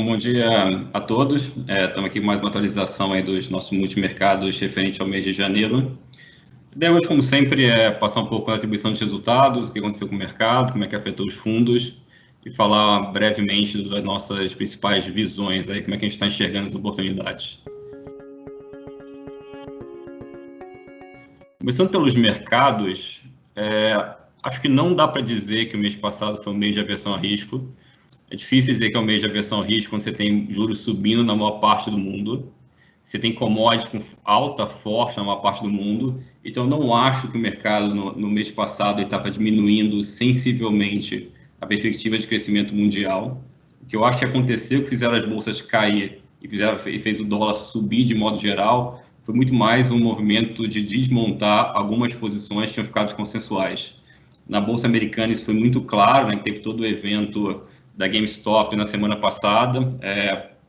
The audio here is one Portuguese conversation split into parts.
Bom dia a todos. Estamos aqui com mais uma atualização aí dos nossos multimercados referente ao mês de janeiro. A ideia hoje, como sempre, é passar um pouco a atribuição de resultados, o que aconteceu com o mercado, como é que afetou os fundos, e falar brevemente das nossas principais visões, aí, como é que a gente está enxergando as oportunidades. Começando pelos mercados, acho que não dá para dizer que o mês passado foi um mês de aversão a risco. É difícil dizer que é um mês de aversão a risco quando você tem juros subindo na maior parte do mundo, você tem commodities com alta forte na maior parte do mundo, então não acho que o mercado no mês passado estava diminuindo sensivelmente a perspectiva de crescimento mundial. O que eu acho que aconteceu, que fizeram as bolsas cair e fez o dólar subir de modo geral, foi muito mais um movimento de desmontar algumas posições que tinham ficado consensuais. Na bolsa americana isso foi muito claro, né, que teve todo o evento da GameStop na semana passada,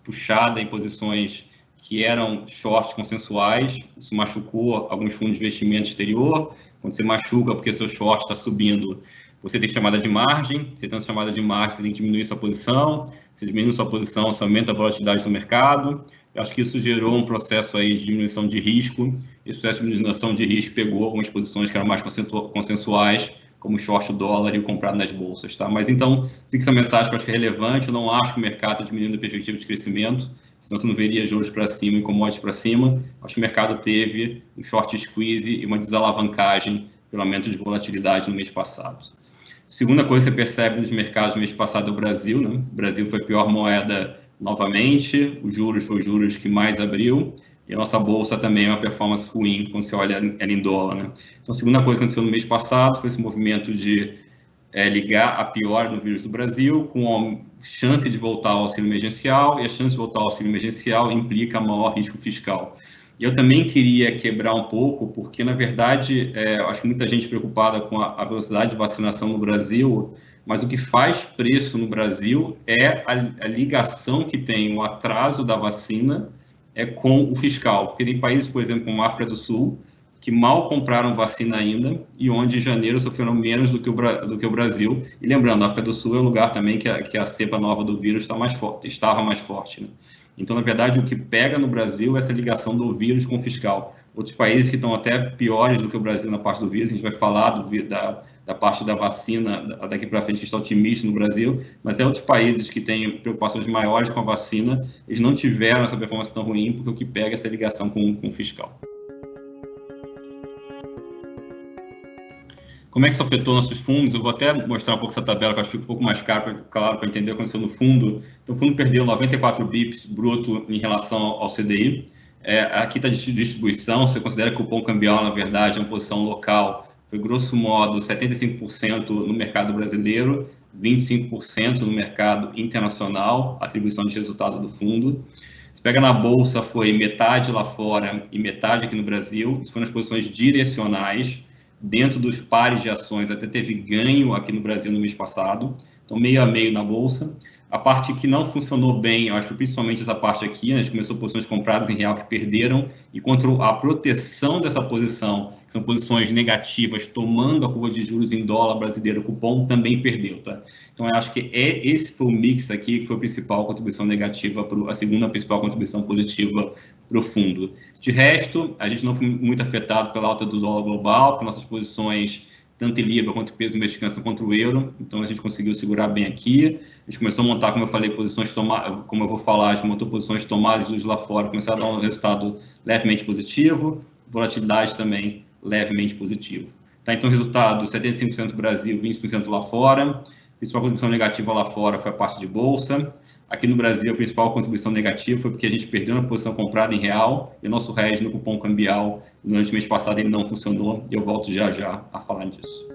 puxada em posições que eram shorts consensuais. Isso machucou alguns fundos de investimento exterior. Quando você machuca porque seu short está subindo, você tem chamada de margem. Você tem chamada de margem, você tem que diminuir sua posição. Você diminui sua posição, você aumenta a volatilidade do mercado. Eu acho que isso gerou um processo aí de diminuição de risco. Esse processo de diminuição de risco pegou algumas posições que eram mais consensuais, como o short dólar e o comprado nas bolsas, tá? Mas então, fica essa mensagem que eu acho que é relevante. Eu não acho que o mercado está diminuindo a perspectiva de crescimento, senão você não veria juros para cima e commodities para cima. Acho que o mercado teve um short squeeze e uma desalavancagem pelo aumento de volatilidade no mês passado. Segunda coisa que você percebe nos mercados no mês passado é o Brasil, né? O Brasil foi a pior moeda novamente, os juros foi os juros que mais abriu, e a nossa bolsa também é uma performance ruim quando você olha ela em dólar, né? Então, a segunda coisa que aconteceu no mês passado foi esse movimento de ligar a pior do vírus do Brasil com a chance de voltar ao auxílio emergencial, e a chance de voltar ao auxílio emergencial implica maior risco fiscal. E eu também queria quebrar um pouco, porque, na verdade, eu acho que muita gente preocupada com a velocidade de vacinação no Brasil, mas o que faz preço no Brasil é a ligação que tem o atraso da vacina com o fiscal, porque tem países, por exemplo, como a África do Sul, que mal compraram vacina ainda e onde em janeiro sofreram menos do que o Brasil. E lembrando, a África do Sul é o lugar também que a cepa nova do vírus estava mais forte, né? Então, na verdade, o que pega no Brasil é essa ligação do vírus com o fiscal. Outros países que estão até piores do que o Brasil na parte do vírus, a gente vai falar da parte da vacina daqui para frente, que está otimista no Brasil, mas outros países que têm preocupações maiores com a vacina, eles não tiveram essa performance tão ruim, porque o que pega é essa ligação com o fiscal. Como é que isso afetou nossos fundos? Eu vou até mostrar um pouco essa tabela, que eu acho que fica um pouco mais claro para entender o que aconteceu no fundo. Então, o fundo perdeu 94 bips bruto em relação ao CDI. Aqui está a distribuição. Você considera que o cupom cambial, na verdade, é uma posição local. Foi, grosso modo, 75% no mercado brasileiro, 25% no mercado internacional, atribuição de resultado do fundo. Se pega na bolsa, foi metade lá fora e metade aqui no Brasil. Isso foram as posições direcionais. Dentro dos pares de ações, até teve ganho aqui no Brasil no mês passado, então meio a meio na bolsa. A parte que não funcionou bem, eu acho que principalmente essa parte aqui, né, a gente começou posições compradas em real que perderam, e contra a proteção dessa posição, que são posições negativas, tomando a curva de juros em dólar brasileiro, o cupom também perdeu, tá? Então, eu acho que esse foi o mix aqui, que foi a principal contribuição negativa, a segunda principal contribuição positiva para o fundo. De resto, a gente não foi muito afetado pela alta do dólar global, porque nossas posições, tanto em Libra quanto em peso mexicano, contra o euro, então a gente conseguiu segurar bem aqui. A gente começou a montar, como eu falei, posições tomadas, como eu vou falar, a gente montou posições tomadas de lá fora, começou a dar um resultado levemente positivo, volatilidade também levemente positivo. Tá, então, resultado, 75% Brasil, 20% lá fora. A principal contribuição negativa lá fora foi a parte de bolsa. Aqui no Brasil, a principal contribuição negativa foi porque a gente perdeu uma posição comprada em real e o nosso hedge no cupom cambial durante o mês passado ele não funcionou. Eu volto já a falar disso.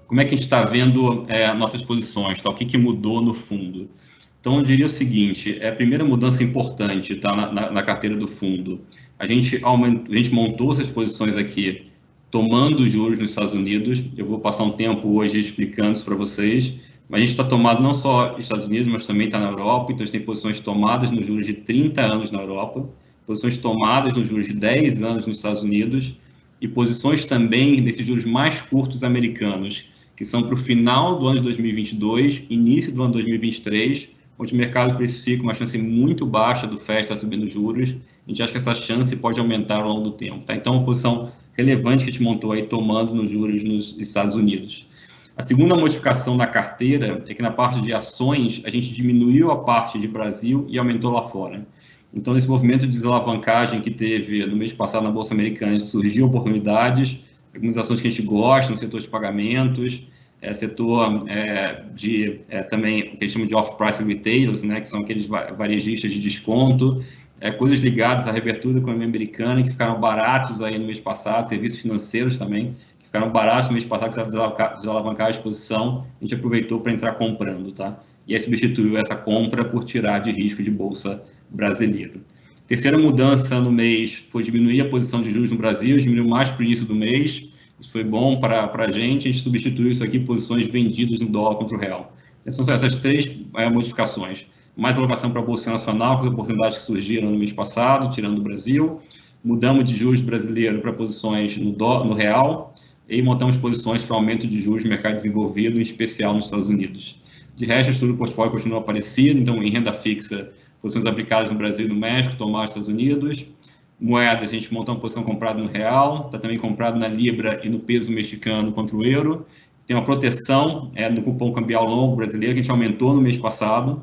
Como é que a gente está vendo nossas posições? Tá? O que mudou no fundo? Então, eu diria o seguinte, a primeira mudança importante tá, na carteira do fundo. A gente montou essas posições aqui tomando juros nos Estados Unidos. Eu vou passar um tempo hoje explicando isso para vocês. Mas a gente está tomado não só nos Estados Unidos, mas também está na Europa. Então, a gente tem posições tomadas nos juros de 30 anos na Europa, posições tomadas nos juros de 10 anos nos Estados Unidos e posições também nesses juros mais curtos americanos, que são para o final do ano de 2022, início do ano de 2023, onde o mercado precifica uma chance muito baixa do FED estar subindo juros. A gente acha que essa chance pode aumentar ao longo do tempo. Tá? Então, uma posição relevante que a gente montou aí tomando nos juros nos Estados Unidos. A segunda modificação da carteira é que na parte de ações, a gente diminuiu a parte de Brasil e aumentou lá fora. Então, nesse movimento de desalavancagem que teve no mês passado na Bolsa Americana, surgiu oportunidades, algumas ações que a gente gosta, no setor de pagamentos, setor de também o que a gente chama de off-price retailers, né, que são aqueles varejistas de desconto, coisas ligadas à reabertura da economia americana, que ficaram baratos aí no mês passado, serviços financeiros também, que ficaram baratos no mês passado, que desalavancar a exposição, a gente aproveitou para entrar comprando, tá? E aí substituiu essa compra por tirar de risco de bolsa brasileiro. Terceira mudança no mês foi diminuir a posição de juros no Brasil, diminuiu mais para o início do mês, isso foi bom para a gente substituiu isso aqui por posições vendidas no dólar contra o real. Então, são essas três modificações. Mais alocação para a Bolsa Nacional, com as oportunidades que surgiram no mês passado, tirando o Brasil. Mudamos de juros brasileiro para posições no real e montamos posições para aumento de juros no mercado desenvolvido, em especial nos Estados Unidos. De resto, a estrutura do portfólio continua parecida, então em renda fixa, posições aplicadas no Brasil e no México, tomar nos Estados Unidos. Moedas, a gente montou uma posição comprada no real, está também comprado na libra e no peso mexicano contra o euro. Tem uma proteção no cupom cambial longo brasileiro, que a gente aumentou no mês passado.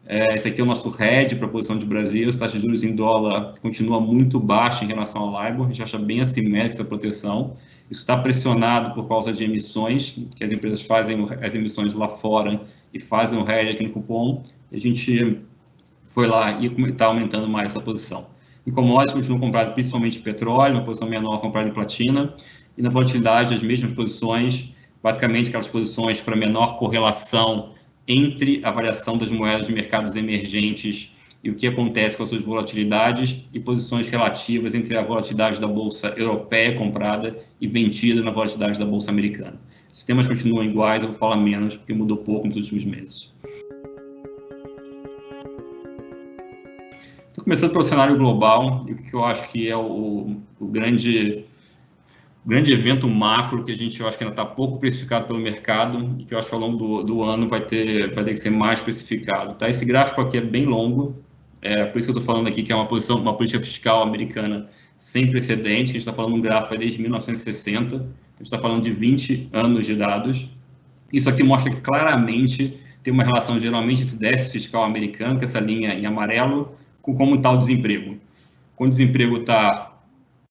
Esse aqui é o nosso hedge para a posição de Brasil. As taxas de juros em dólar continua muito baixa em relação ao LIBOR. A gente acha bem assimétrica essa proteção. Isso está pressionado por causa de emissões, que as empresas fazem as emissões lá fora e fazem o hedge aqui no cupom. A gente foi lá e está aumentando mais essa posição. Em commodities, continuam comprado principalmente petróleo, uma posição menor comprada em platina. E na volatilidade, as mesmas posições, basicamente aquelas posições para menor correlação entre a variação das moedas de mercados emergentes e o que acontece com as suas volatilidades, e posições relativas entre a volatilidade da Bolsa Europeia comprada e vendida na volatilidade da Bolsa Americana. Os temas continuam iguais, eu vou falar menos, porque mudou pouco nos últimos meses. Então, começando pelo cenário global, e o que eu acho que é o grande evento macro que a gente, eu acho que ainda está pouco precificado pelo mercado e que eu acho que ao longo do ano vai ter que ser mais precificado. Tá? Esse gráfico aqui é bem longo, por isso que eu estou falando aqui que é uma política fiscal americana sem precedente. A gente está falando de um gráfico desde 1960, a gente está falando de 20 anos de dados. Isso aqui mostra que claramente tem uma relação geralmente entre déficit fiscal americano, que é essa linha em amarelo, com como está o desemprego. Quando o desemprego está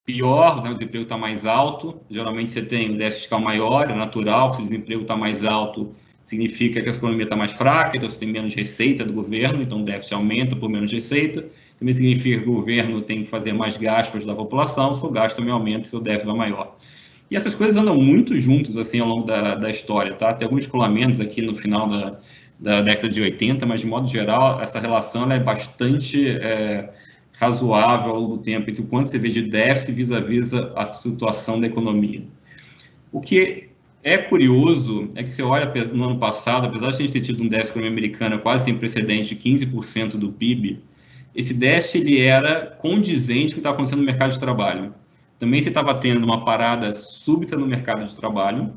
pior, né, o desemprego está mais alto, geralmente você tem um déficit fiscal maior, é natural, se o desemprego está mais alto, significa que a economia está mais fraca, então você tem menos receita do governo, então o déficit aumenta por menos receita, também significa que o governo tem que fazer mais gastos da população, seu gasto também aumenta, seu déficit é maior. E essas coisas andam muito juntos, assim, ao longo da história, tá? Tem alguns descolamentos aqui no final da década de 80, mas, de modo geral, essa relação ela é bastante razoável ao longo do tempo, entre o quanto você vê de déficit vis-à-vis a situação da economia. O que é curioso é que você olha no ano passado, apesar de a gente ter tido um déficit econômico americano quase sem precedente, 15% do PIB, esse déficit ele era condizente com o que estava acontecendo no mercado de trabalho. Também você estava tendo uma parada súbita no mercado de trabalho,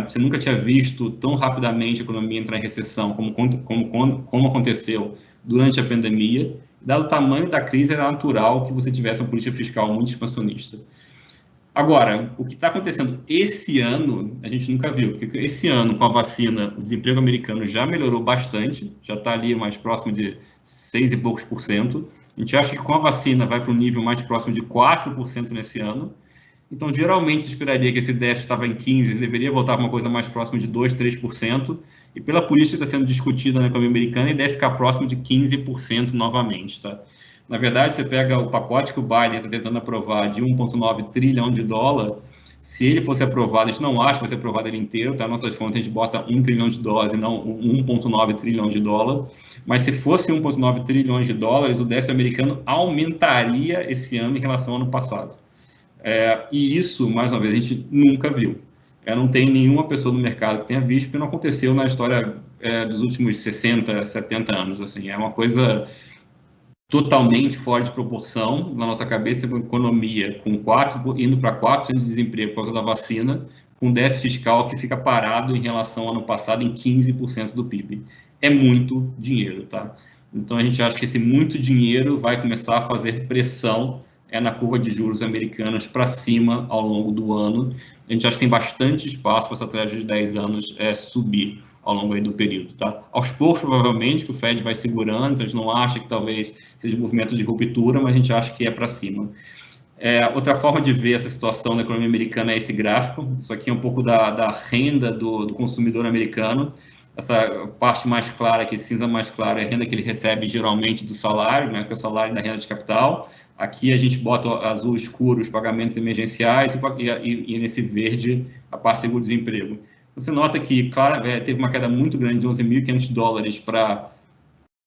você nunca tinha visto tão rapidamente a economia entrar em recessão como aconteceu durante a pandemia. Dado o tamanho da crise, era natural que você tivesse uma política fiscal muito expansionista. Agora, o que está acontecendo esse ano, a gente nunca viu, porque esse ano, com a vacina, o desemprego americano já melhorou bastante, já está ali mais próximo de 6 e poucos por cento. A gente acha que com a vacina vai para um nível mais próximo de 4% nesse ano. Então, geralmente, se esperaria que esse déficit estava em 15%, deveria voltar para uma coisa mais próxima de 2%, 3%. E pela política que está sendo discutida na economia americana, ele deve ficar próximo de 15% novamente, tá? Na verdade, você pega o pacote que o Biden está tentando aprovar de 1,9 trilhão de dólar, se ele fosse aprovado, a gente não acha que vai ser aprovado ele inteiro, tá? Nossas fontes, a gente bota 1 trilhão de dólares e não 1,9 trilhão de dólar. Mas se fosse 1,9 trilhões de dólares, o déficit americano aumentaria esse ano em relação ao ano passado. E isso, mais uma vez, a gente nunca viu. Não tem nenhuma pessoa no mercado que tenha visto, porque não aconteceu na história dos últimos 60, 70 anos. Assim, é uma coisa totalmente fora de proporção. Na nossa cabeça, uma economia com indo para 4% de desemprego por causa da vacina, com déficit fiscal que fica parado em relação ao ano passado em 15% do PIB. É muito dinheiro, tá? Então, a gente acha que esse muito dinheiro vai começar a fazer pressão na curva de juros americanas para cima ao longo do ano. A gente acha que tem bastante espaço para essa taxa de 10 anos subir ao longo aí do período, tá? Aos poucos, provavelmente, que o Fed vai segurando, então a gente não acha que talvez seja um movimento de ruptura, mas a gente acha que é para cima. Outra forma de ver essa situação na economia americana é esse gráfico. Isso aqui é um pouco da renda do consumidor americano. Essa parte mais clara aqui, cinza mais clara, é a renda que ele recebe geralmente do salário, né, que é o salário da renda de capital. Aqui a gente bota azul escuro os pagamentos emergenciais e nesse verde a parte de seguro-desemprego. Você nota que, claro, teve uma queda muito grande de $11.500 para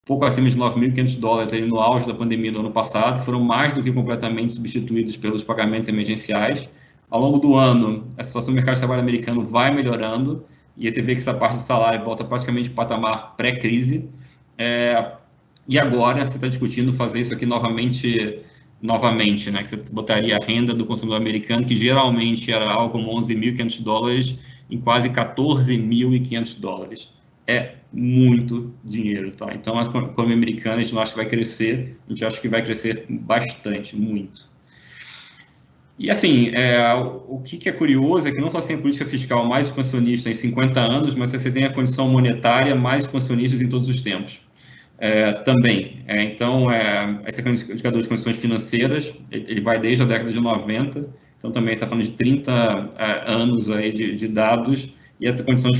pouco acima de $9.500 aí no auge da pandemia do ano passado, que foram mais do que completamente substituídos pelos pagamentos emergenciais. Ao longo do ano, a situação do mercado de trabalho americano vai melhorando, e aí você vê que essa parte de salário volta praticamente para o patamar pré-crise. E agora você está discutindo fazer isso aqui novamente, né? Que você botaria a renda do consumidor americano, que geralmente era algo como $11.500, em quase $14.500. É muito dinheiro, tá? Então, a economia americana, a gente não acha que vai crescer, a gente acha que vai crescer bastante, muito. E, assim, o que é curioso é que não só tem a política fiscal mais expansionista em 50 anos, mas você tem a condição monetária mais expansionista em todos os tempos. Também. Então, esse aqui é um indicador de condições financeiras, ele vai desde a década de 90, então também está falando de 30 anos aí de dados, e as condições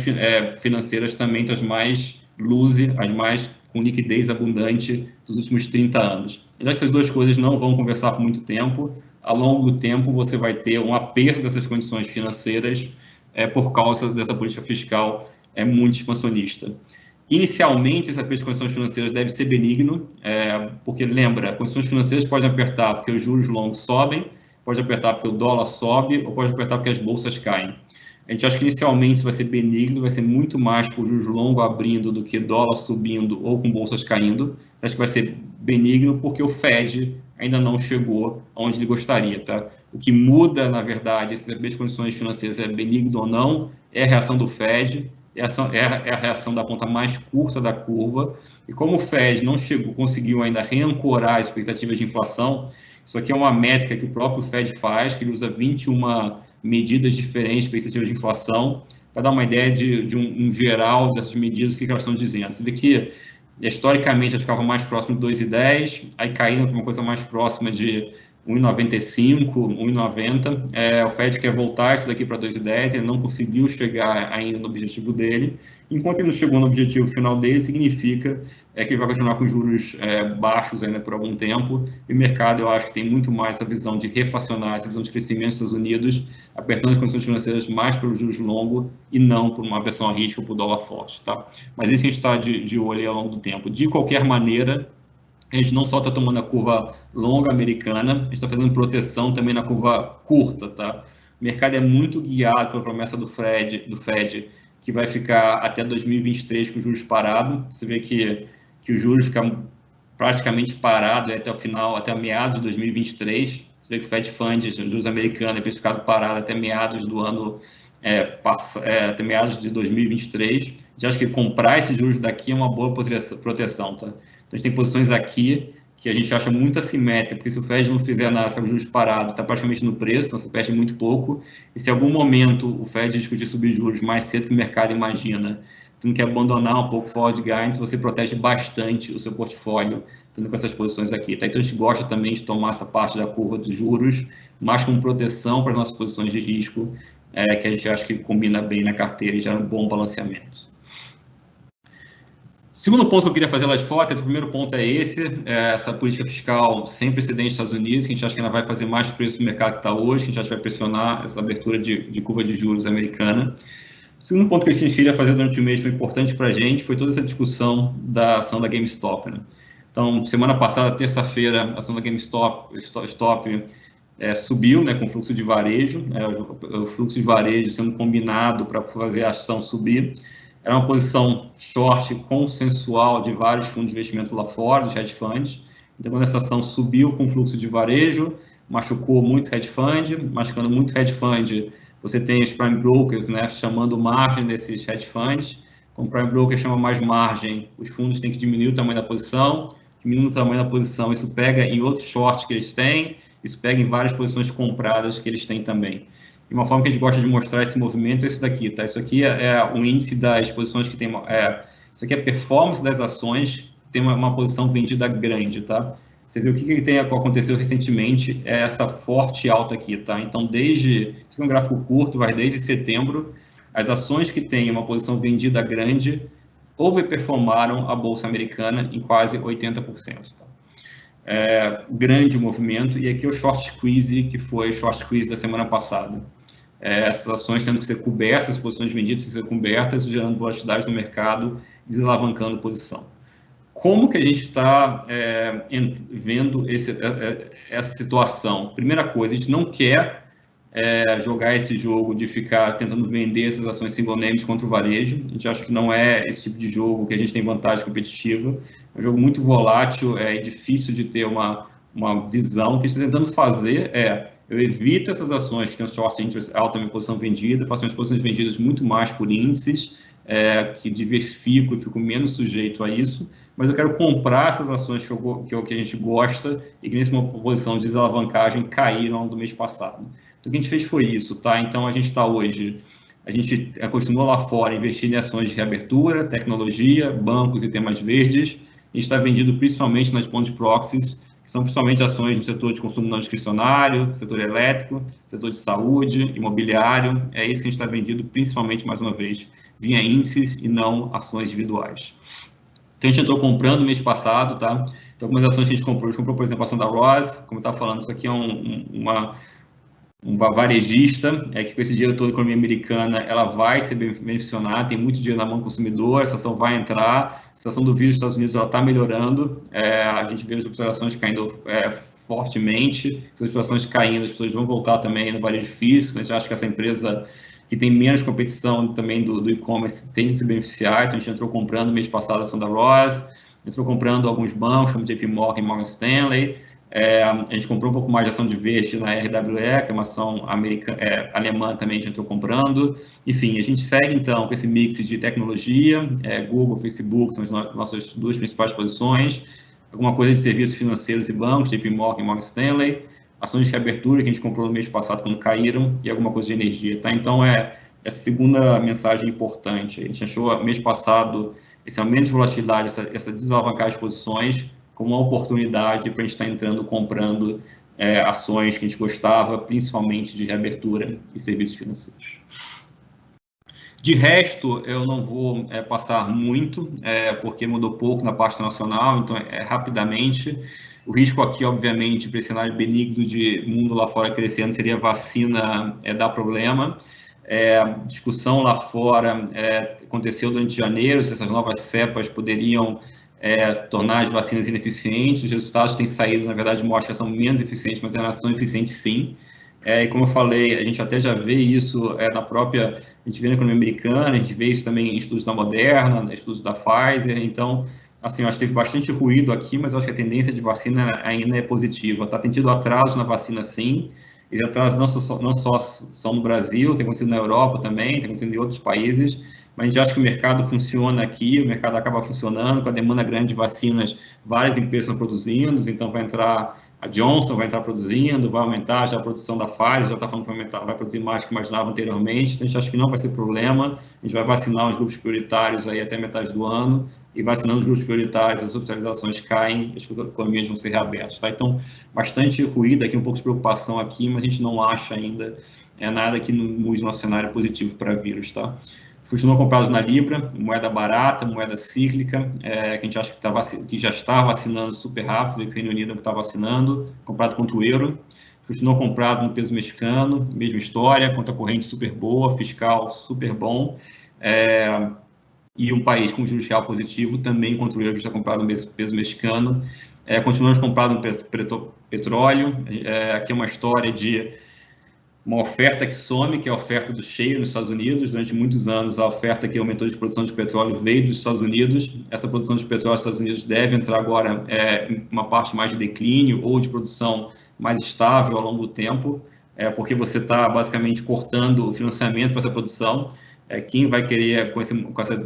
financeiras também das mais as mais com liquidez abundante dos últimos 30 anos. E essas duas coisas não vão conversar por muito tempo. Ao longo do tempo, você vai ter um aperto dessas condições financeiras por causa dessa política fiscal muito expansionista. Inicialmente, esse aperto de condições financeiras deve ser benigno, porque, lembra, condições financeiras podem apertar porque os juros longos sobem, pode apertar porque o dólar sobe, ou pode apertar porque as bolsas caem. A gente acha que inicialmente isso vai ser benigno, vai ser muito mais por juros longos abrindo do que dólar subindo ou com bolsas caindo. Acho que vai ser benigno porque o Fed ainda não chegou onde ele gostaria, tá? O que muda, na verdade, esses apertos de condições financeiras é benigno ou não, é a reação do Fed, é a reação da ponta mais curta da curva. E como o Fed não conseguiu ainda reancorar as expectativas de inflação, isso aqui é uma métrica que o próprio Fed faz, que ele usa 21 medidas diferentes de expectativa de inflação, para dar uma ideia de um geral dessas medidas, o que elas estão dizendo. Você vê que, historicamente, elas ficavam mais próximas de 2,10, aí caíram para uma coisa mais próxima de 1,95, 1,90. O Fed quer voltar isso daqui para 2,10, ele não conseguiu chegar ainda no objetivo dele. Enquanto ele não chegou no objetivo final dele, significa que ele vai continuar com juros baixos ainda por algum tempo. E o mercado, eu acho que tem muito mais essa visão de refacionar, essa visão de crescimento dos Estados Unidos, apertando as condições financeiras mais pelos juros longos e não por uma versão a risco ou por dólar forte, tá? Mas isso a gente está de olho aí ao longo do tempo. De qualquer maneira, a gente não só está tomando a curva longa americana, a gente está fazendo proteção também na curva curta, tá? O mercado é muito guiado pela promessa do Fed, que vai ficar até 2023 com os juros parados. Você vê que os juros ficam praticamente parados até o final, até meados de 2023. Você vê que o Fed Funds, os juros americanos, tem ficado parado até meados do ano, até meados de 2023. Já acho que comprar esses juros daqui é uma boa proteção, tá? Então, a gente tem posições aqui que a gente acha muito assimétrica, porque se o Fed não fizer nada, ficar juros parado, está praticamente no preço, então você perde muito pouco. E se em algum momento o Fed discutir subir juros mais cedo que o mercado imagina, tendo que abandonar um pouco o forward guidance, você protege bastante o seu portfólio, tendo com essas posições aqui. Tá? Então, a gente gosta também de tomar essa parte da curva dos juros, mais como proteção para as nossas posições de risco, que a gente acha que combina bem na carteira e gera um bom balanceamento. Segundo ponto que eu queria fazer lá de fora, o primeiro ponto é essa política fiscal sem precedente dos Estados Unidos, que a gente acha que ainda vai fazer mais preço do mercado que está hoje, que a gente acha que vai pressionar essa abertura de curva de juros americana. O segundo ponto que a gente queria fazer durante o mês foi importante para a gente, foi toda essa discussão da ação da GameStop, né? Então, semana passada, terça-feira, a ação da GameStop subiu, né, com fluxo de varejo, o fluxo de varejo sendo combinado para fazer a ação subir. Era uma posição short consensual de vários fundos de investimento lá fora, dos hedge funds. Então, quando essa ação subiu com fluxo de varejo, machucou muito hedge fund, machucando muito hedge fund, você tem os prime brokers, né, chamando margem desses hedge funds. Como o prime broker chama mais margem, os fundos têm que diminuir o tamanho da posição, diminuindo o tamanho da posição, isso pega em outros shorts que eles têm, isso pega em várias posições compradas que eles têm também. E uma forma que a gente gosta de mostrar esse movimento é esse daqui, tá? Isso aqui é um índice das posições que tem... isso aqui é a performance das ações que tem uma posição vendida grande, tá? Você vê o que aconteceu recentemente, é essa forte alta aqui, tá? Então, esse é um gráfico curto, vai desde setembro, as ações que têm uma posição vendida grande overperformaram a Bolsa Americana em quase 80%. Tá? Grande movimento, e aqui é o short squeeze, que foi o short squeeze da semana passada. Essas ações tendo que ser cobertas, as posições vendidas tendo que ser cobertas, gerando volatilidade no mercado, desalavancando posição. Como que a gente está vendo essa situação? Primeira coisa, a gente não quer jogar esse jogo de ficar tentando vender essas ações single names contra o varejo. A gente acha que não é esse tipo de jogo que a gente tem vantagem competitiva. É um jogo muito volátil, é difícil de ter uma visão. O que a gente está tentando fazer eu evito essas ações que têm um short interest alto na minha posição vendida, faço minhas posições vendidas muito mais por índices, que diversifico e fico menos sujeito a isso, mas eu quero comprar essas ações que a gente gosta e que nessa posição de desalavancagem caíram ao longo do mês passado. Então, o que a gente fez foi isso, tá? Então, a gente está hoje, a gente continua lá fora investindo em ações de reabertura, tecnologia, bancos e temas verdes. A gente está vendido principalmente nas bond proxies, que são principalmente ações do setor de consumo não discricionário, setor elétrico, setor de saúde, imobiliário. É isso que a gente está vendido principalmente, mais uma vez, via índices e não ações individuais. Então, a gente entrou comprando no mês passado, tá? Então, algumas ações que a gente comprou, por exemplo, a ação da Ross, como eu estava falando, isso aqui é uma varejista, que com esse dinheiro todo da economia americana, ela vai ser beneficiada, tem muito dinheiro na mão do consumidor, essa ação vai entrar, a situação do vírus nos Estados Unidos está melhorando, a gente vê as operações caindo fortemente, as operações caindo, as pessoas vão voltar também no varejo físico, a gente acha que essa empresa que tem menos competição também do e-commerce tem que se beneficiar, então a gente entrou comprando no mês passado a ação da Ross, entrou comprando alguns bancos, como JP Morgan e Morgan Stanley. A gente comprou um pouco mais de ação de verde na RWE, que é uma ação alemã também, a gente entrou comprando. Enfim, a gente segue, então, com esse mix de tecnologia, Google, Facebook, são as nossas duas principais posições, alguma coisa de serviços financeiros e bancos, JP Morgan e Morgan Stanley, ações de reabertura que a gente comprou no mês passado quando caíram, e alguma coisa de energia, tá? Então, essa segunda mensagem importante. A gente achou, mês passado, esse aumento de volatilidade, essa desalavancagem de posições, como uma oportunidade para a gente estar entrando, comprando ações que a gente gostava, principalmente de reabertura e serviços financeiros. De resto, eu não vou passar muito, porque mudou pouco na parte nacional, então rapidamente. O risco aqui, obviamente, para esse cenário benigno de mundo lá fora crescendo, seria a vacina dar problema. Discussão lá fora aconteceu durante janeiro, se essas novas cepas poderiam tornar as vacinas ineficientes. Os resultados têm saído, na verdade, mostram que são menos eficientes, mas elas são eficientes sim. E como eu falei, a gente até já vê isso a gente vê na economia americana, a gente vê isso também em estudos da Moderna, estudos da Pfizer. Então, assim, eu acho que teve bastante ruído aqui, mas eu acho que a tendência de vacina ainda é positiva. Tem tido atraso na vacina sim, e atrasos não só são no Brasil, tem acontecido na Europa também, tem acontecido em outros países, mas a gente acha que o mercado funciona aqui, o mercado acaba funcionando, com a demanda grande de vacinas, várias empresas estão produzindo, então vai entrar a Johnson, vai entrar produzindo, vai aumentar já a produção da Pfizer, já está falando que vai produzir mais do que imaginava anteriormente, então a gente acha que não vai ser problema, a gente vai vacinar os grupos prioritários aí até metade do ano, e vacinando os grupos prioritários, as hospitalizações caem, as economias vão ser reabertas, tá? Então, bastante ruído aqui, um pouco de preocupação aqui, mas a gente não acha ainda nada que mude nosso cenário positivo para vírus, tá? Continuam comprados na Libra, moeda barata, moeda cíclica, que a gente acha que já está vacinando super rápido, o Reino Unido está vacinando, comprado contra o euro. Continuou comprado no peso mexicano, mesma história, conta corrente super boa, fiscal super bom. E um país com juros real positivo também contra o euro, que está comprado no peso mexicano. Continuamos comprado no petróleo. Aqui é uma história de uma oferta que some, que é a oferta do shale nos Estados Unidos. Durante muitos anos, a oferta que aumentou de produção de petróleo veio dos Estados Unidos. Essa produção de petróleo dos Estados Unidos deve entrar agora em uma parte mais de declínio ou de produção mais estável ao longo do tempo. porque você está basicamente cortando o financiamento para essa produção. Quem vai querer, com esse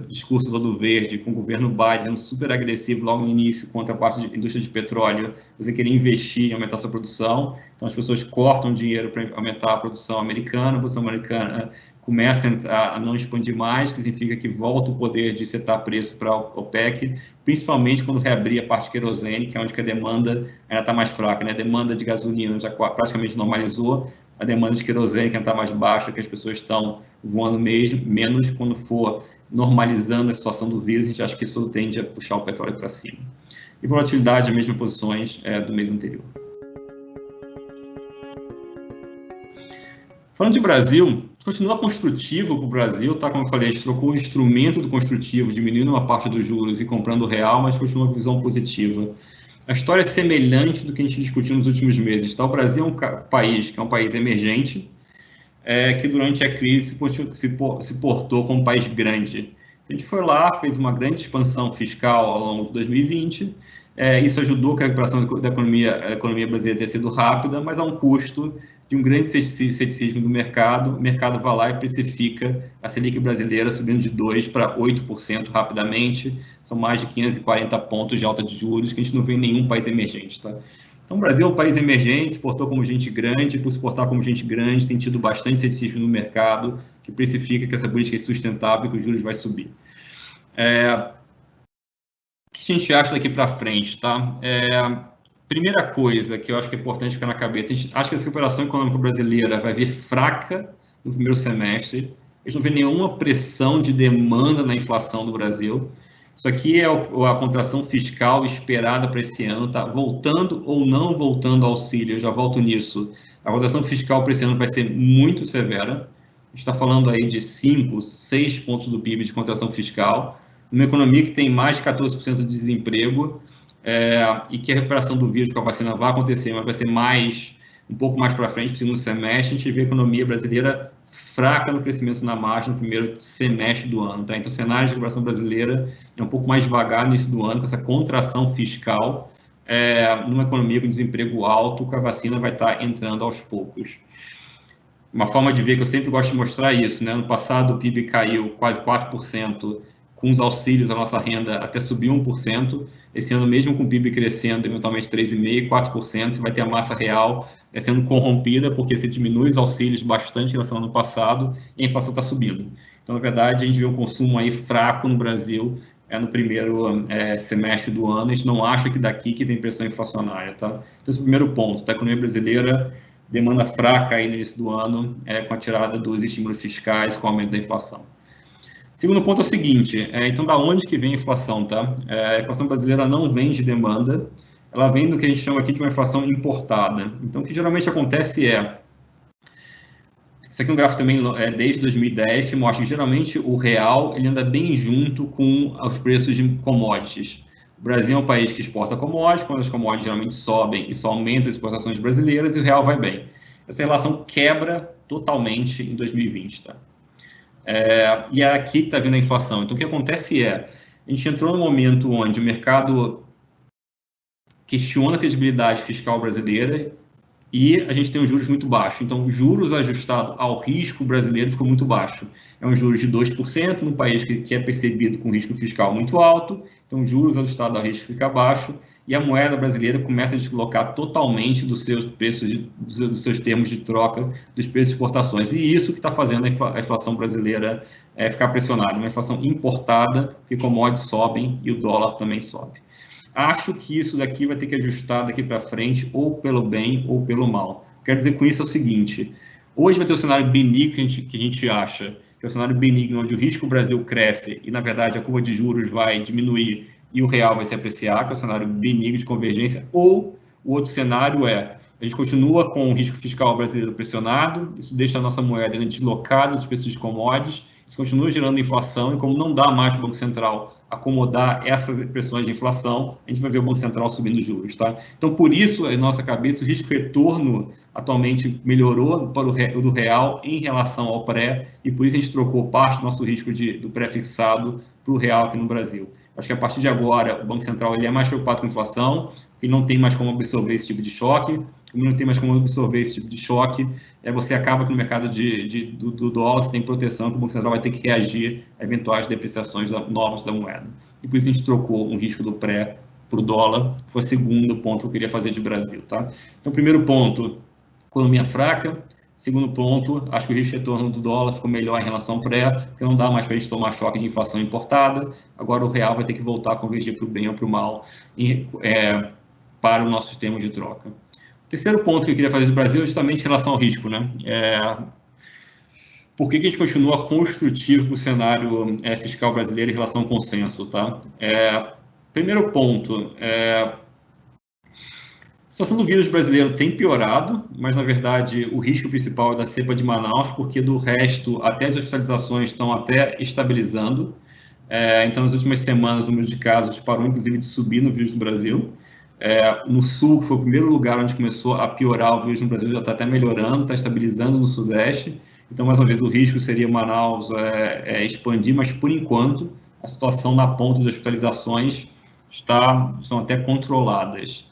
discurso todo verde, com o governo Biden super agressivo logo no início contra a parte de indústria de petróleo, você querer investir em aumentar sua produção, então as pessoas cortam dinheiro para aumentar a produção americana começa a não expandir mais, que significa que volta o poder de setar preço para a OPEC, principalmente quando reabrir a parte de querosene, que é onde a demanda ainda está mais fraca, né? A demanda de gasolina já praticamente normalizou, a demanda de querosene que ainda está mais baixa, que as pessoas estão voando menos. Quando for normalizando a situação do vírus, a gente acha que isso tende a puxar o petróleo para cima. E volatilidade, as mesmas posições do mês anterior. Falando de Brasil, continua construtivo para o Brasil, tá? Como eu falei, a gente trocou o instrumento do construtivo, diminuindo uma parte dos juros e comprando o real, mas continua uma visão positiva. A história é semelhante do que a gente discutiu nos últimos meses, tá? O Brasil é um país que é um país emergente, que durante a crise se portou como um país grande. A gente foi lá, fez uma grande expansão fiscal ao longo de 2020, isso ajudou que a recuperação da economia brasileira tenha sido rápida, mas a um custo de um grande ceticismo do mercado. O mercado vai lá e precifica a Selic brasileira subindo de 2% para 8% rapidamente. São mais de 540 pontos de alta de juros que a gente não vê em nenhum país emergente. Tá? Então, o Brasil é um país emergente, se portou como gente grande, por se portar como gente grande, tem tido bastante ceticismo no mercado, que precifica que essa política é sustentável e que os juros vai subir. O que a gente acha daqui para frente, tá? Primeira coisa que eu acho que é importante ficar na cabeça, a gente acha que a recuperação econômica brasileira vai vir fraca no primeiro semestre, a gente não vê nenhuma pressão de demanda na inflação do Brasil. Isso aqui é a contração fiscal esperada para esse ano, tá? Voltando ou não voltando ao auxílio, eu já volto nisso. A contração fiscal para esse ano vai ser muito severa. A gente está falando aí de 5, 6 pontos do PIB de contração fiscal, numa economia que tem mais de 14% de desemprego, e que a recuperação do vírus com a vacina vai acontecer, mas vai ser um pouco mais para frente, no segundo semestre. A gente vê a economia brasileira fraca no crescimento na margem no primeiro semestre do ano. Tá? Então, o cenário de recuperação brasileira é um pouco mais devagar no início do ano, com essa contração fiscal, numa economia com desemprego alto, que a vacina vai estar entrando aos poucos. Uma forma de ver que eu sempre gosto de mostrar isso, né? No passado, o PIB caiu quase 4%, com os auxílios, a nossa renda até subiu 1%. Esse ano, mesmo com o PIB crescendo, eventualmente 3,5%, 4%, você vai ter a massa real sendo corrompida, porque você diminui os auxílios bastante em relação ao ano passado e a inflação está subindo. Então, na verdade, a gente vê um consumo aí fraco no Brasil no primeiro semestre do ano. A gente não acha que daqui que vem pressão inflacionária, tá? Então, esse é o primeiro ponto, tá? A economia brasileira, demanda fraca aí no início do ano, com a tirada dos estímulos fiscais, com o aumento da inflação. Segundo ponto é o seguinte, então da onde que vem a inflação, tá? A inflação brasileira não vem de demanda, ela vem do que a gente chama aqui de uma inflação importada. Então, o que geralmente acontece isso aqui é um gráfico também desde 2010, que mostra que geralmente o real ele anda bem junto com os preços de commodities. O Brasil é um país que exporta commodities, quando as commodities geralmente sobem, isso aumenta as exportações brasileiras e o real vai bem. Essa relação quebra totalmente em 2020, tá? E é aqui que está vindo a inflação. Então, o que acontece a gente entrou num momento onde o mercado questiona a credibilidade fiscal brasileira e a gente tem os juros muito baixos. Então, juros ajustados ao risco brasileiro ficou muito baixo. É um juros de 2%, num país que é percebido com risco fiscal muito alto, então juros ajustados ao risco fica baixo, e a moeda brasileira começa a deslocar totalmente dos seus preços, dos seus termos de troca, dos preços de exportações. E isso que está fazendo a inflação brasileira ficar pressionada. Uma inflação importada, porque commodities sobem e o dólar também sobe. Acho que isso daqui vai ter que ajustar daqui para frente, ou pelo bem ou pelo mal. Quero dizer com isso é o seguinte, hoje vai ter o cenário benigno que a gente acha, que é o cenário benigno onde o risco Brasil cresce e, na verdade, a curva de juros vai diminuir e o real vai se apreciar, que é o cenário benigno de convergência, ou o outro cenário a gente continua com o risco fiscal brasileiro pressionado, isso deixa a nossa moeda deslocada dos preços de commodities, isso continua gerando inflação, e como não dá mais para o Banco Central acomodar essas pressões de inflação, a gente vai ver o Banco Central subindo juros, tá? Então, por isso, em nossa cabeça, o risco-retorno atualmente melhorou para do real em relação ao pré, e por isso a gente trocou parte do nosso risco do pré-fixado para o real aqui no Brasil. Acho que a partir de agora, o Banco Central ele é mais preocupado com a inflação, ele não tem mais como absorver esse tipo de choque. Como não tem mais como absorver esse tipo de choque, você acaba que no mercado do dólar você tem proteção, que o Banco Central vai ter que reagir a eventuais depreciações novas da moeda. E por isso a gente trocou um risco do pré para o dólar, foi o segundo ponto que eu queria fazer de Brasil. Tá? Então, primeiro ponto, economia fraca. Segundo ponto, acho que o risco de retorno do dólar ficou melhor em relação ao pré, porque não dá mais para a gente tomar choque de inflação importada. Agora o real vai ter que voltar a convergir para o bem ou para o mal para o nosso sistema de troca. O terceiro ponto que eu queria fazer do Brasil é justamente em relação ao risco. Né? Por que a gente continua construtivo para o cenário fiscal brasileiro em relação ao consenso? Tá? Primeiro ponto, a situação do vírus brasileiro tem piorado, mas, na verdade, o risco principal é da cepa de Manaus, porque do resto, até as hospitalizações estão até estabilizando. Então, nas últimas semanas, o número de casos parou, inclusive, de subir no vírus do Brasil. No Sul, que foi o primeiro lugar onde começou a piorar o vírus no Brasil, já está até melhorando, está estabilizando no Sudeste. Então, mais uma vez, o risco seria Manaus expandir, mas, por enquanto, a situação na ponta das hospitalizações são até controladas.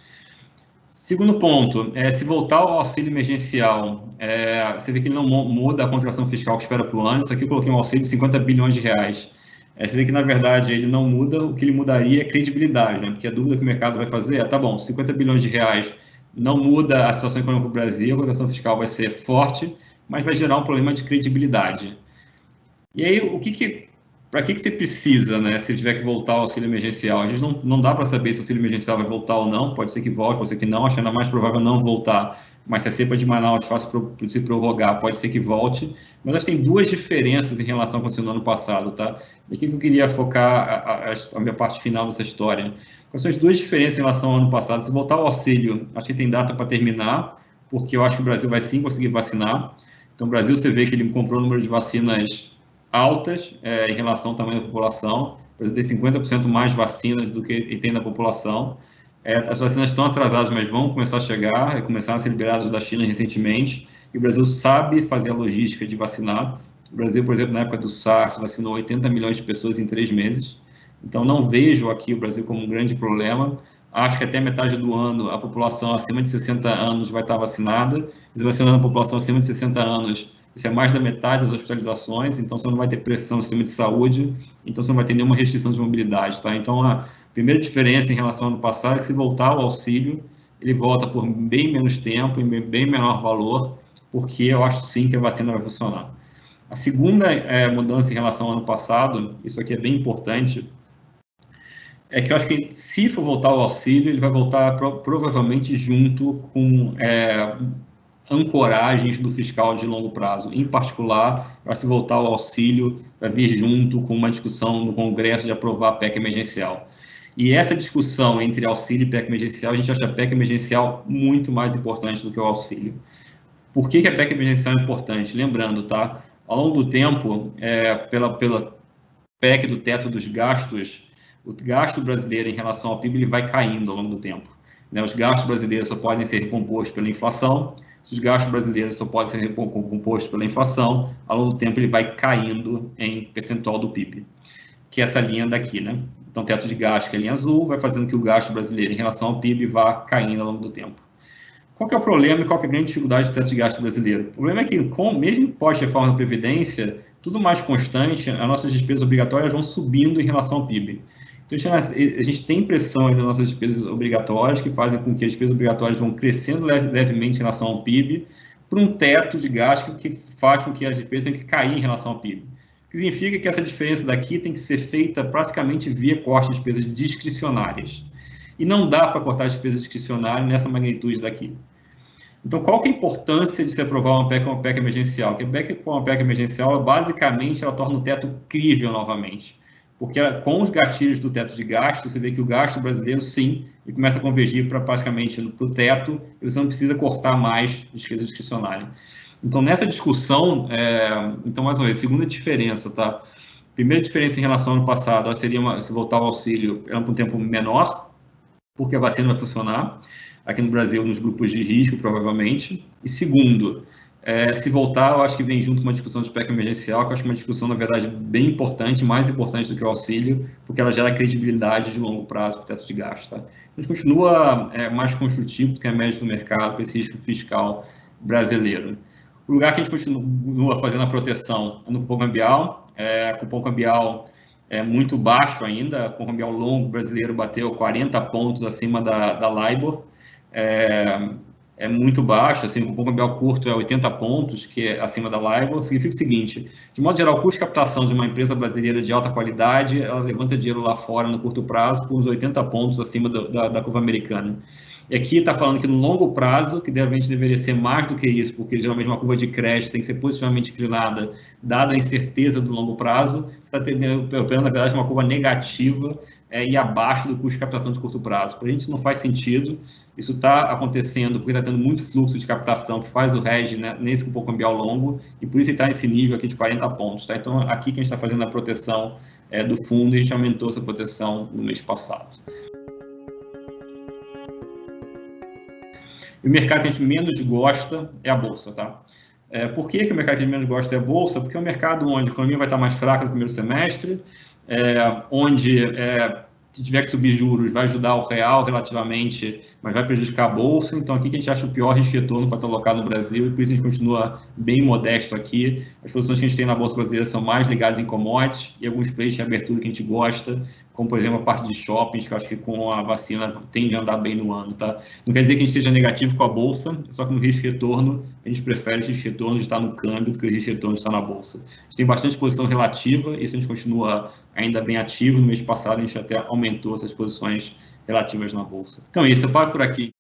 Segundo ponto, se voltar ao auxílio emergencial, você vê que ele não muda a contração fiscal que espera para o ano. Isso aqui eu coloquei um auxílio de 50 bilhões de reais. Você vê que, na verdade, ele não muda, o que ele mudaria é credibilidade, né? Porque a dúvida que o mercado vai fazer tá bom, 50 bilhões de reais não muda a situação econômica do Brasil, a contração fiscal vai ser forte, mas vai gerar um problema de credibilidade. E aí, para que você precisa, né, se tiver que voltar ao auxílio emergencial? A gente não dá para saber se o auxílio emergencial vai voltar ou não, pode ser que volte, pode ser que não, achando mais provável não voltar, mas se a cepa de Manaus é fácil se prorrogar, pode ser que volte. Mas nós tem duas diferenças em relação ao que aconteceu no ano passado, tá? E aqui que eu queria focar a minha parte final dessa história. Quais são as duas diferenças em relação ao ano passado? Se voltar ao auxílio, acho que tem data para terminar, porque eu acho que o Brasil vai sim conseguir vacinar. Então, o Brasil, você vê que ele comprou o número de vacinas altas em relação ao tamanho da população. O Brasil tem 50% mais vacinas do que ele tem na população. As vacinas estão atrasadas, mas vão começar a chegar, começaram a ser liberadas da China recentemente, e o Brasil sabe fazer a logística de vacinar. O Brasil, por exemplo, na época do SARS, vacinou 80 milhões de pessoas em 3 meses. Então, não vejo aqui o Brasil como um grande problema. Acho que até metade do ano a população acima de 60 anos vai estar vacinada. E vacinando a população acima de 60 anos, isso é mais da metade das hospitalizações, então você não vai ter pressão no sistema de saúde, então você não vai ter nenhuma restrição de mobilidade, tá? Então, a primeira diferença em relação ao ano passado é que se voltar ao auxílio, ele volta por bem menos tempo e bem menor valor, porque eu acho sim que a vacina vai funcionar. A segunda mudança em relação ao ano passado, isso aqui é bem importante, é que eu acho que se for voltar ao auxílio, ele vai voltar provavelmente junto com ancoragens do fiscal de longo prazo. Em particular, para se voltar ao auxílio, vai vir junto com uma discussão no Congresso de aprovar a PEC emergencial. E essa discussão entre auxílio e PEC emergencial, a gente acha a PEC emergencial muito mais importante do que o auxílio. Por que a PEC emergencial é importante? Lembrando, tá? Ao longo do tempo, pela PEC do teto dos gastos, o gasto brasileiro em relação ao PIB ele vai caindo ao longo do tempo. Né? Os gastos brasileiros só podem ser recompostos pela inflação. Se os gastos brasileiros só podem ser recompostos pela inflação, ao longo do tempo ele vai caindo em percentual do PIB, que é essa linha daqui, né? Então, teto de gasto, que é a linha azul, vai fazendo que o gasto brasileiro em relação ao PIB vá caindo ao longo do tempo. Qual que é o problema e qual que é a grande dificuldade do teto de gasto brasileiro? O problema é que, mesmo pós-reforma da Previdência, tudo mais constante, as nossas despesas obrigatórias vão subindo em relação ao PIB. Então, a gente tem pressão nas nossas despesas obrigatórias, que fazem com que as despesas obrigatórias vão crescendo levemente em relação ao PIB, por um teto de gasto que faz com que as despesas tenham que cair em relação ao PIB. O que significa que essa diferença daqui tem que ser feita praticamente via corte de despesas discricionárias. E não dá para cortar as despesas discricionárias nessa magnitude daqui. Então, qual que é a importância de se aprovar uma PEC emergencial? Porque uma PEC emergencial, basicamente, ela torna o teto crível novamente. Porque com os gatilhos do teto de gasto, você vê que o gasto brasileiro, sim, ele começa a convergir praticamente para o teto, e você não precisa cortar mais despesa discricionária. Então, nessa discussão, então, mais uma vez, segunda diferença, tá? Primeira diferença em relação ao ano passado, seria se voltar ao auxílio, era por um tempo menor, porque a vacina vai funcionar, aqui no Brasil, nos grupos de risco, provavelmente. E segundo, Se voltar, eu acho que vem junto com uma discussão de PEC emergencial, que eu acho que é uma discussão, na verdade, bem importante, mais importante do que o auxílio, porque ela gera credibilidade de longo prazo para o teto de gasto. Tá? A gente continua mais construtivo do que a média do mercado com esse risco fiscal brasileiro. O lugar que a gente continua fazendo a proteção é no cupom cambial. Cupom cambial é muito baixo ainda, o cupom cambial longo brasileiro bateu 40 pontos acima da LIBOR. É muito baixo, assim, o cupom cambial curto é 80 pontos, que é acima da LIBOR, significa o seguinte, de modo geral, o custo de captação de uma empresa brasileira de alta qualidade, ela levanta dinheiro lá fora no curto prazo por uns 80 pontos acima da curva americana. E aqui está falando que no longo prazo, que realmente deveria ser mais do que isso, porque geralmente uma curva de crédito tem que ser positivamente inclinada, dada a incerteza do longo prazo, você está tendo, na verdade, uma curva negativa e abaixo do custo de captação de curto prazo. Para a gente isso não faz sentido, isso está acontecendo porque está tendo muito fluxo de captação que faz o hedge, né, nesse cupom cambial longo, e por isso está nesse nível aqui de 40 pontos. Tá? Então, aqui que a gente está fazendo a proteção do fundo, e a gente aumentou essa proteção no mês passado. E o mercado que a gente menos gosta é a Bolsa. Tá? Por que o mercado que a gente menos gosta é a Bolsa? Porque é um mercado onde a economia vai estar mais fraca no primeiro semestre, onde se tiver que subir juros, vai ajudar o real relativamente, mas vai prejudicar a Bolsa. Então, aqui que a gente acha o pior risco de retorno para estar alocado no Brasil, e por isso a gente continua bem modesto aqui. As posições que a gente tem na Bolsa brasileira são mais ligadas em commodities e alguns players de abertura que a gente gosta, como, por exemplo, a parte de shoppings, que eu acho que com a vacina tende a andar bem no ano. Tá? Não quer dizer que a gente seja negativo com a Bolsa, só que no risco de retorno, a gente prefere o risco de retorno de estar no câmbio do que o risco de retorno de estar na Bolsa. A gente tem bastante posição relativa, e isso a gente continua ainda bem ativo. No mês passado, a gente até aumentou essas posições relativas na Bolsa. Então é isso, eu paro por aqui.